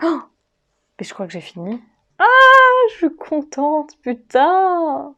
Oh, mais je crois que j'ai fini. Ah, je suis contente, putain.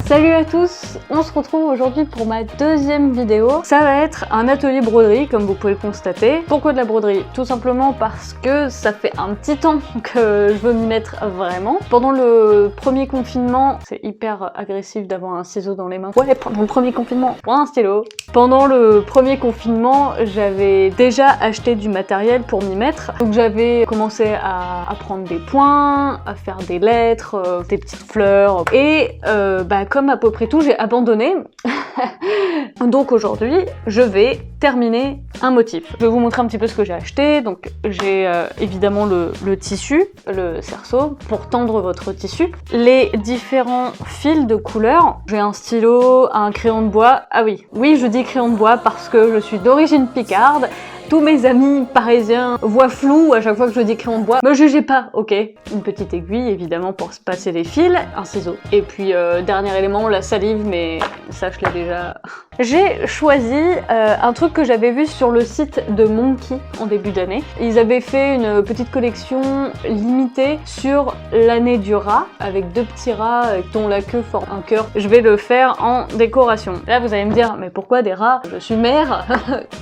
Salut à tous, on se retrouve aujourd'hui pour ma deuxième vidéo. Ça va être un atelier broderie, comme vous pouvez le constater. Pourquoi de la broderie? Tout simplement parce que ça fait un petit temps que je veux m'y mettre vraiment. Pendant le premier confinement, c'est hyper agressif d'avoir un ciseau dans les mains. Ouais, pendant le premier confinement, prends un stylo. Pendant le premier confinement, j'avais déjà acheté du matériel pour m'y mettre. Donc j'avais commencé à prendre des points, à faire des lettres, des petites fleurs. Et comme à peu près tout, j'ai abandonné. Donc aujourd'hui, je vais terminer un motif. Je vais vous montrer un petit peu ce que j'ai acheté. Donc j'ai évidemment le tissu, le cerceau, pour tendre votre tissu. Les différents fils de couleurs. J'ai un stylo, un crayon de bois. Ah oui, je dis crayon de bois parce que je suis d'origine picarde. Tous mes amis parisiens voient flou à chaque fois que je dis crayon de bois. Me jugez pas, ok? Une petite aiguille, évidemment, pour se passer les fils, un ciseau. Et puis, dernier élément, la salive, mais ça, je l'ai déjà... J'ai choisi un truc que j'avais vu sur le site de Monkey en début d'année. Ils avaient fait une petite collection limitée sur l'année du rat, avec deux petits rats dont la queue forme un cœur. Je vais le faire en décoration. Là, vous allez me dire, mais pourquoi des rats? Je suis mère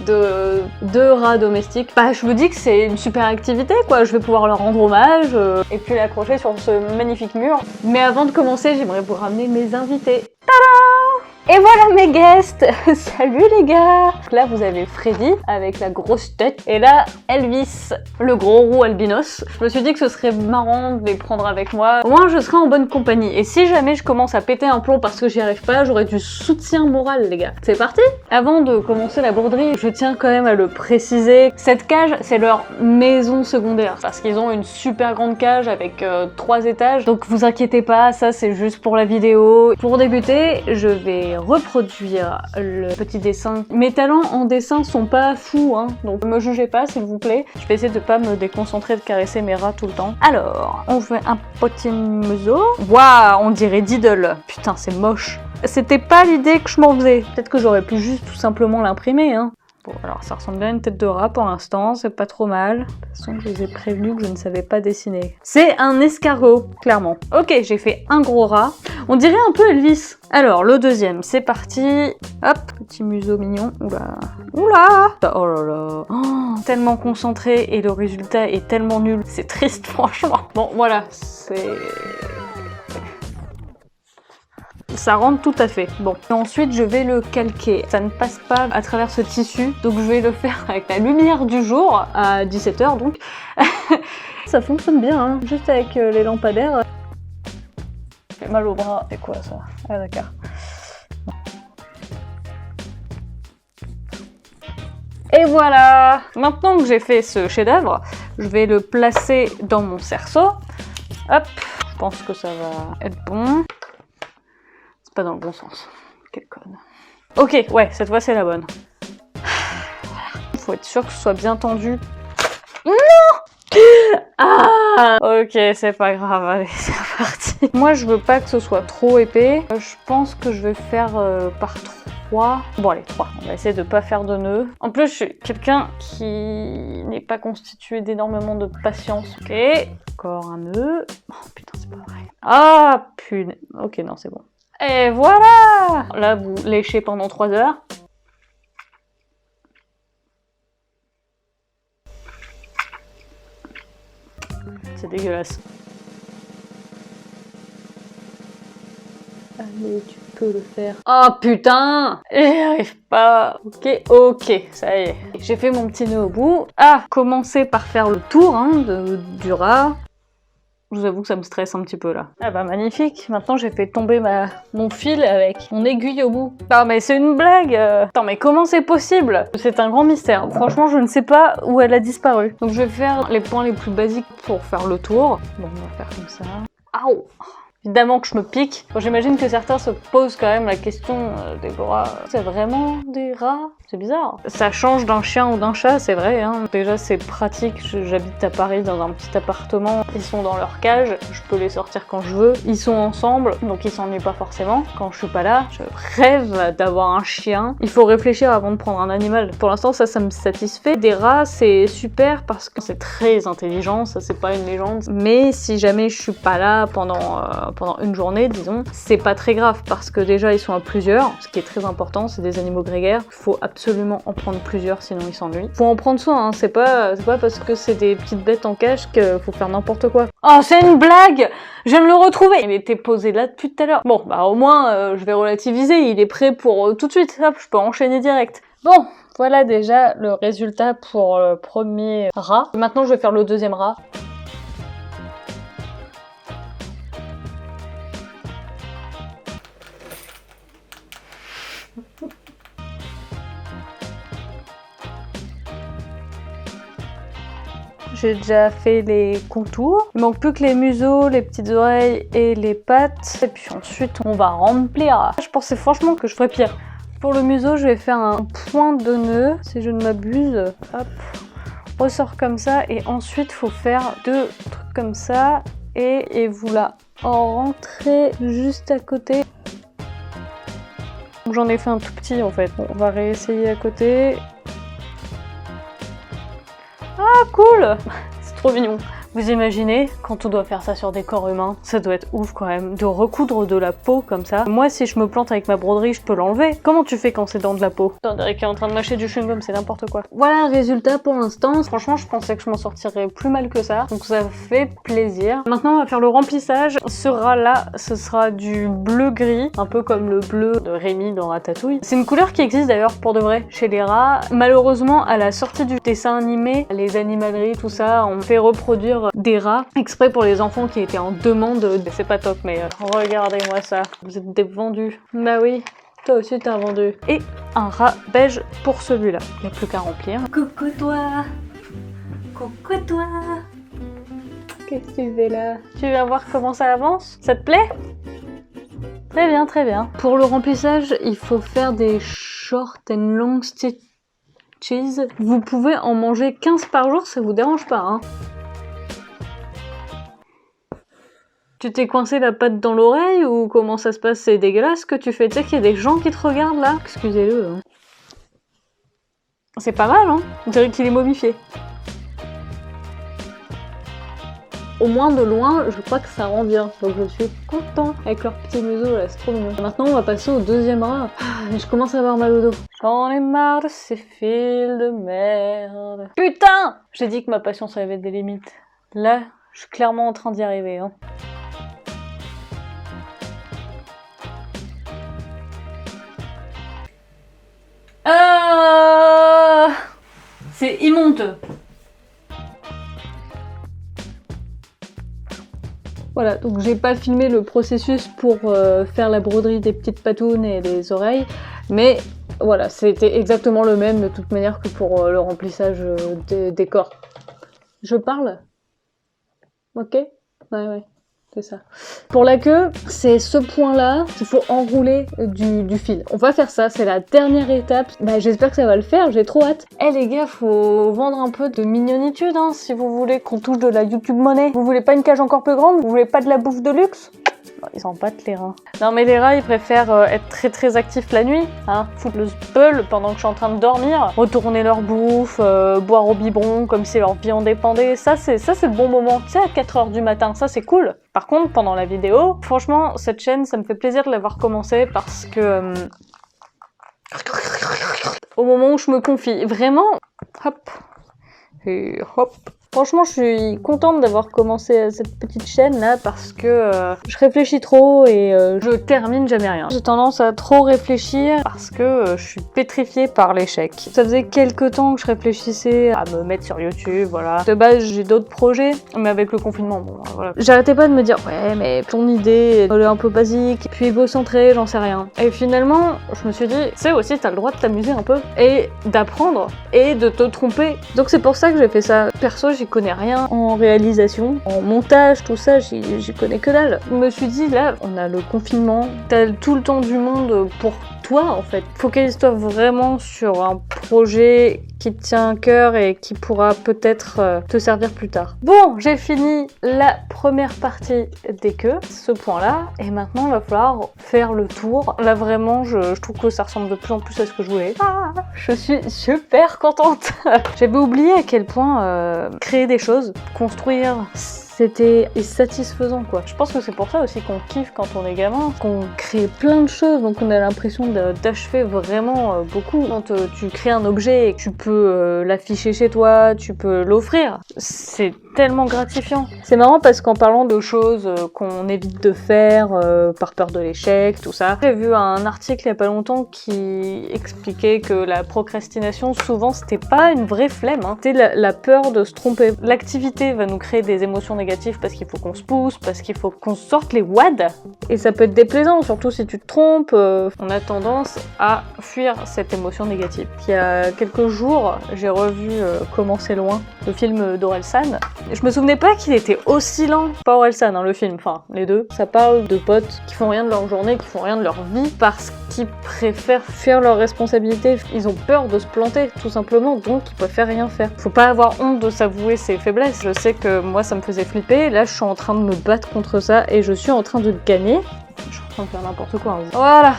de deux rats domestiques. Bah, je vous dis que c'est une super activité, quoi. Je vais pouvoir leur rendre hommage et puis l'accrocher sur ce magnifique mur. Mais avant de commencer, j'aimerais vous ramener mes invités. Tada! Et voilà mes guests. Salut les gars. Là vous avez Freddy avec la grosse tête et là Elvis, le gros roux albinos. Je me suis dit que ce serait marrant de les prendre avec moi. Au moins je serai en bonne compagnie. Et si jamais je commence à péter un plomb parce que j'y arrive pas, j'aurai du soutien moral les gars. C'est parti. Avant de commencer la broderie, je tiens quand même à le préciser. Cette cage, c'est leur maison secondaire parce qu'ils ont une super grande cage avec 3 étages. Donc vous inquiétez pas, ça c'est juste pour la vidéo. Pour débuter, je vais reproduire le petit dessin. Mes talents en dessin sont pas fous, hein, donc ne me jugez pas s'il vous plaît. Je vais essayer de pas me déconcentrer de caresser mes rats tout le temps. Alors, on fait un petit museau. Waouh, on dirait Diddle. Putain, c'est moche. C'était pas l'idée que je m'en faisais. Peut-être que j'aurais pu juste tout simplement l'imprimer, hein. Bon, alors ça ressemble bien à une tête de rat pour l'instant, c'est pas trop mal. De toute façon, je vous ai prévenu que je ne savais pas dessiner. C'est un escargot, clairement. Ok, j'ai fait un gros rat. On dirait un peu Elvis. Alors, le deuxième, c'est parti. Hop, petit museau mignon. Oula. Oula. Oh là là. Oh, tellement concentré et le résultat est tellement nul. C'est triste, franchement. Bon, voilà, c'est... Ça rentre tout à fait. Bon. Et ensuite, je vais le calquer. Ça ne passe pas à travers ce tissu, donc je vais le faire avec la lumière du jour, à 17 h donc. Ça fonctionne bien, hein. Juste avec les lampadaires. J'ai mal au bras. C'est quoi ça? Ah d'accord. Et voilà! Maintenant que j'ai fait ce chef-d'œuvre, je vais le placer dans mon cerceau. Hop! Je pense que ça va être bon. Pas dans le bon sens. Quelle conne. Ok, ouais, cette fois c'est la bonne. Faut être sûr que ce soit bien tendu. Non! Ah! Ok, c'est pas grave, allez, c'est parti. Moi, je veux pas que ce soit trop épais. Je pense que je vais faire par 3. Bon, allez, 3. On va essayer de pas faire de nœuds. En plus, je suis quelqu'un qui n'est pas constitué d'énormément de patience. Ok, encore un nœud. Oh putain, c'est pas vrai. Ah, punaise. Ok, non, c'est bon. Et voilà! Là, vous léchez pendant 3 heures. C'est dégueulasse. Allez, tu peux le faire. Oh putain! J'y arrive pas. Ok, ça y est. J'ai fait mon petit nœud au bout. Ah, commencer par faire le tour hein, du rat. Je vous avoue que ça me stresse un petit peu là. Ah bah magnifique, maintenant j'ai fait tomber mon fil avec mon aiguille au bout. Ah mais c'est une blague. Attends mais comment c'est possible? C'est un grand mystère. Franchement je ne sais pas où elle a disparu. Donc je vais faire les points les plus basiques pour faire le tour. Bon on va faire comme ça. Aouh! Évidemment que je me pique. Bon, j'imagine que certains se posent quand même la question, Déborah, c'est vraiment des rats? C'est bizarre. Ça change d'un chien ou d'un chat, c'est vrai. Hein. Déjà, c'est pratique. J'habite à Paris dans un petit appartement. Ils sont dans leur cage. Je peux les sortir quand je veux. Ils sont ensemble, donc ils s'ennuient pas forcément. Quand je suis pas là, je rêve d'avoir un chien. Il faut réfléchir avant de prendre un animal. Pour l'instant, ça me satisfait. Des rats, c'est super parce que c'est très intelligent. Ça, c'est pas une légende. Mais si jamais je suis pas là pendant une journée, disons, c'est pas très grave parce que déjà, ils sont à plusieurs. Ce qui est très important, c'est des animaux grégaires. Il faut absolument en prendre plusieurs, sinon ils s'ennuient. Faut en prendre soin, hein. C'est pas parce que c'est des petites bêtes en cage qu'il faut faire n'importe quoi. Oh, c'est une blague! Je viens de le retrouver! Il était posé là depuis tout à l'heure. Bon, bah au moins, je vais relativiser. Il est prêt pour tout de suite. Hop, je peux enchaîner direct. Bon, voilà déjà le résultat pour le premier rat. Maintenant, je vais faire le deuxième rat. J'ai déjà fait les contours. Il manque plus que les museaux, les petites oreilles et les pattes. Et puis ensuite, on va remplir. Je pensais franchement que je ferais pire. Pour le museau, je vais faire un point de nœud, si je ne m'abuse. Hop, ressort comme ça. Et ensuite, il faut faire 2 trucs comme ça. Et vous la rentrez juste à côté. J'en ai fait un tout petit en fait. Bon, on va réessayer à côté. Ah cool! C'est trop mignon. Vous imaginez, quand on doit faire ça sur des corps humains, ça doit être ouf quand même, de recoudre de la peau comme ça. Moi, si je me plante avec ma broderie, je peux l'enlever. Comment tu fais quand c'est dans de la peau? Putain, Derek est en train de mâcher du chewing-gum, c'est n'importe quoi. Voilà le résultat pour l'instant. Franchement, je pensais que je m'en sortirais plus mal que ça, donc ça fait plaisir. Maintenant, on va faire le remplissage. Ce rat-là, ce sera du bleu-gris, un peu comme le bleu de Rémi dans Ratatouille. C'est une couleur qui existe d'ailleurs pour de vrai chez les rats. Malheureusement, à la sortie du dessin animé, les animaleries, tout ça, on fait reproduire des rats exprès pour les enfants qui étaient en demande. C'est pas top, mais regardez-moi ça. Vous êtes des vendus. Bah oui, toi aussi t'as vendu. Et un rat beige pour celui-là. Il n'y a plus qu'à remplir. Coucou toi. Coucou toi. Qu'est-ce que tu fais là? Tu viens voir comment ça avance? Ça te plaît? Très bien, très bien. Pour le remplissage, il faut faire des short and long stitches. Vous pouvez en manger 15 par jour, ça vous dérange pas, hein? Tu t'es coincé la patte dans l'oreille ou comment ça se passe? C'est dégueulasse ce que tu fais. Tu sais qu'il y a des gens qui te regardent là? Excusez-le. Hein. C'est pas mal, hein? On dirait qu'il est momifié. Au moins de loin, je crois que ça rend bien. Donc je suis content avec leur petit museau là, c'est trop mignon. Maintenant on va passer au deuxième rat. Je commence à avoir mal au dos. J'en ai marre de ces fils de merde. Putain! J'ai dit que ma patience avait des limites. Là, je suis clairement en train d'y arriver. Hein. C'est immonde. Voilà, donc j'ai pas filmé le processus pour faire la broderie des petites patounes et des oreilles, mais voilà, c'était exactement le même de toute manière que pour le remplissage des corps. Je parle? Ok? Ouais. C'est ça. Pour la queue, c'est ce point-là qu'il faut enrouler du fil. On va faire ça, c'est la dernière étape. Bah, j'espère que ça va le faire, j'ai trop hâte. Eh les gars, faut vendre un peu de mignonitude, hein, si vous voulez qu'on touche de la YouTube money. Vous voulez pas une cage encore plus grande? Vous voulez pas de la bouffe de luxe? Ils en battent les reins. Non mais les rats, ils préfèrent être très actifs la nuit, hein, foutre le speul pendant que je suis en train de dormir, retourner leur bouffe, boire au biberon comme si leur vie en dépendait. Ça c'est le bon moment, tu sais, à 4h du matin, ça c'est cool. Par contre, pendant la vidéo, franchement, cette chaîne, ça me fait plaisir de l'avoir commencé parce que... au moment où je me confie, vraiment, hop, et hop. Franchement, je suis contente d'avoir commencé cette petite chaîne là parce que je réfléchis trop et je termine jamais rien. J'ai tendance à trop réfléchir parce que je suis pétrifiée par l'échec. Ça faisait quelques temps que je réfléchissais à me mettre sur YouTube, voilà. De base, j'ai d'autres projets, mais avec le confinement, bon, voilà. J'arrêtais pas de me dire, ouais, mais ton idée, elle est un peu basique, puis égocentrée, j'en sais rien. Et finalement, je me suis dit, tu sais aussi, t'as le droit de t'amuser un peu et d'apprendre et de te tromper. Donc c'est pour ça que j'ai fait ça. Perso, j'y connais rien en réalisation, en montage, tout ça, j'y connais que dalle. Je me suis dit, là, on a le confinement, t'as tout le temps du monde pour toi en fait. Focalise-toi vraiment sur un projet qui te tient à cœur et qui pourra peut-être te servir plus tard. Bon, j'ai fini la première partie des queues, ce point-là, et maintenant il va falloir faire le tour. Là vraiment, je trouve que ça ressemble de plus en plus à ce que je voulais. Ah, je suis super contente. J'avais oublié à quel point créer des choses, construire, c'était satisfaisant quoi. Je pense que c'est pour ça aussi qu'on kiffe quand on est gamin, qu'on crée plein de choses, donc on a l'impression d'achever vraiment beaucoup. Quand tu crées un objet et que tu peux l'afficher chez toi, tu peux l'offrir, c'est tellement gratifiant. C'est marrant parce qu'en parlant de choses qu'on évite de faire par peur de l'échec, tout ça, j'ai vu un article il y a pas longtemps qui expliquait que la procrastination, souvent, c'était pas une vraie flemme, hein. C'était la peur de se tromper. L'activité va nous créer des émotions négatives parce qu'il faut qu'on se pousse, parce qu'il faut qu'on sorte les wads. Et ça peut être déplaisant, surtout si tu te trompes. On a tendance à fuir cette émotion négative. Il y a quelques jours, j'ai revu Comment c'est loin, le film d'Orelsan. Je me souvenais pas qu'il était aussi lent. Pas Orelsan, hein, le film, enfin les deux. Ça parle de potes qui font rien de leur journée, qui font rien de leur vie parce qu'ils préfèrent fuir leurs responsabilités. Ils ont peur de se planter, tout simplement, donc ils préfèrent rien faire. Faut pas avoir honte de s'avouer ses faiblesses. Je sais que moi ça me faisait flipper. Là je suis en train de me battre contre ça et je suis en train de gagner. Je suis en train de faire n'importe quoi. Hein. Voilà.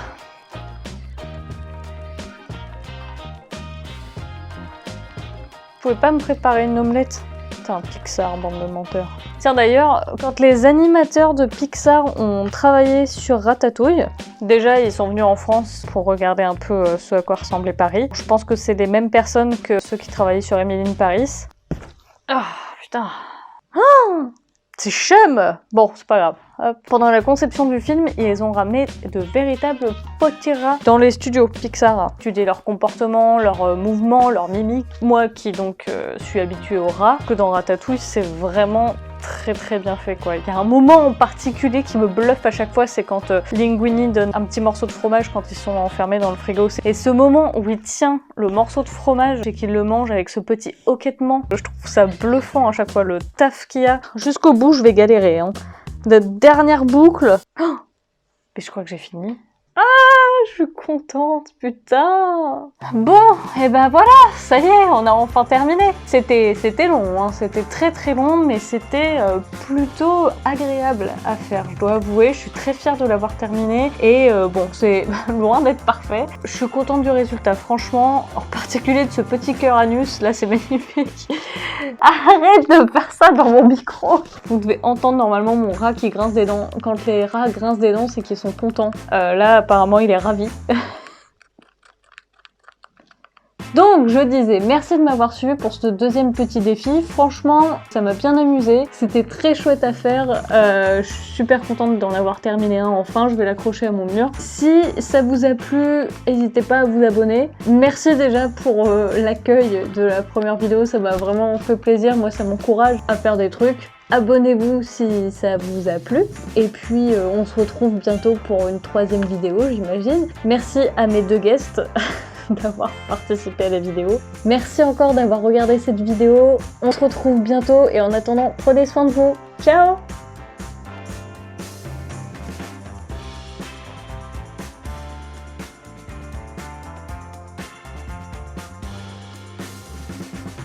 Vous pouvez pas me préparer une omelette? Putain, Pixar, bande de menteurs. Tiens d'ailleurs, quand les animateurs de Pixar ont travaillé sur Ratatouille, déjà ils sont venus en France pour regarder un peu ce à quoi ressemblait Paris. Je pense que c'est les mêmes personnes que ceux qui travaillaient sur Emily in Paris. Ah, putain. Ah, c'est chum. Bon, c'est pas grave. Hop. Pendant la conception du film, ils ont ramené de véritables potiras dans les studios Pixar. Étudier leur comportement, leurs mouvements, leurs mimiques. Moi qui donc suis habituée aux rats, que dans Ratatouille, c'est vraiment très bien fait quoi. Il y a un moment en particulier qui me bluffe à chaque fois, c'est quand Linguini donne un petit morceau de fromage quand ils sont enfermés dans le frigo. Et ce moment où il tient le morceau de fromage et qu'il le mange avec ce petit hoquetement, je trouve ça bluffant à chaque fois, le taf qu'il y a. Jusqu'au bout, je vais galérer. Hein. La dernière boucle. Oh, mais je crois que j'ai fini. Ah, je suis contente, putain. Bon, et ben voilà, ça y est, on a enfin terminé. C'était long, hein, c'était très long, mais c'était plutôt agréable à faire. Je dois avouer, je suis très fière de l'avoir terminé. Et bon, c'est loin d'être parfait. Je suis contente du résultat, franchement, en particulier de ce petit cœur anus, là c'est magnifique. Arrête de faire ça dans mon micro. Vous devez entendre normalement mon rat qui grince des dents. Quand les rats grincent des dents, c'est qu'ils sont contents. Là, apparemment, il est ravi. Donc, je disais, merci de m'avoir suivi pour ce deuxième petit défi. Franchement, ça m'a bien amusé. C'était très chouette à faire. Je suis super contente d'en avoir terminé un enfin. Je vais l'accrocher à mon mur. Si ça vous a plu, n'hésitez pas à vous abonner. Merci déjà pour l'accueil de la première vidéo. Ça m'a vraiment fait plaisir. Moi, ça m'encourage à faire des trucs. Abonnez-vous si ça vous a plu. Et puis, on se retrouve bientôt pour une troisième vidéo, j'imagine. Merci à mes deux guests d'avoir participé à la vidéo. Merci encore d'avoir regardé cette vidéo. On se retrouve bientôt et en attendant, prenez soin de vous. Ciao!